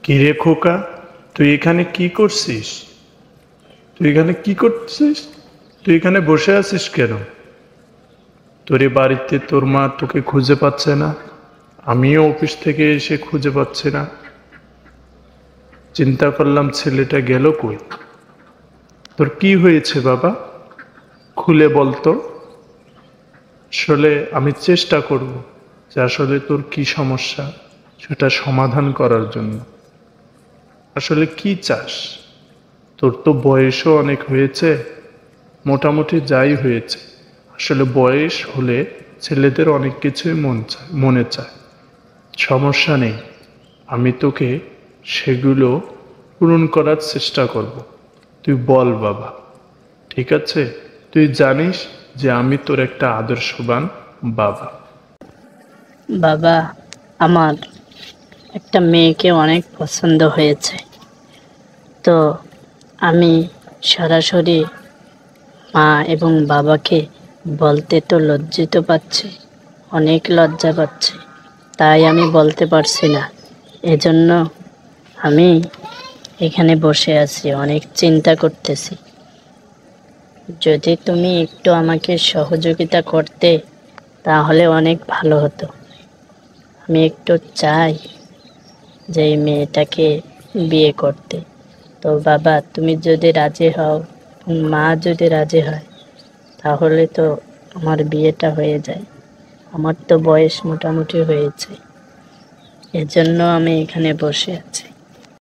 কিরে খোকা, তুই এখানে কি করছিস? তুই এখানে বসে আছিস কেন? তোর এ বাড়িতে তোর মা তোকে খুঁজে পাচ্ছে না, আমিও অফিস থেকে এসে খুঁজে পাচ্ছি না। চিন্তা করলাম ছেলেটা গেল কই। তোর কি হয়েছে বাবা? খুলে বলতো। আসলে আমি চেষ্টা করব যে আসলে তোর কি সমস্যা সেটা সমাধান করার জন্য। আসলে কি চাস? তোর তো বয়সও অনেক হয়েছে, মোটামুটি যাই হয়েছে। আসলে বয়স হলে ছেলেদের অনেক কিছুই মনে চায়। সমস্যা নেই, আমি তোকে সেগুলো পূরণ করার চেষ্টা করব। তুই বল বাবা, ঠিক আছে? তুই জানিস যে আমি তোর একটা আদর্শবান বাবা। বাবা, আমার একটা মেয়েকে অনেক পছন্দ হয়েছে। তো আমি সরাসরি মা এবং বাবাকে বলতে তো লজ্জিত পাচ্ছি, অনেক লজ্জা পাচ্ছি, তাই আমি বলতে পারছি না। এজন্য আমি এখানে বসে আছি, অনেক চিন্তা করতেছি। যদি তুমি একটু আমাকে সহযোগিতা করতে তাহলে অনেক ভালো হতো। আমি একটু চাই যে এই মেয়েটাকে বিয়ে করতে। তো বাবা, তুমি যদি রাজি হও, মা যদি রাজি হয়, তাহলে তো আমার বিয়েটা হয়ে যায়। আমার তো বয়স মোটামুটি হয়েছে, এজন্য আমি এখানে বসে আছি।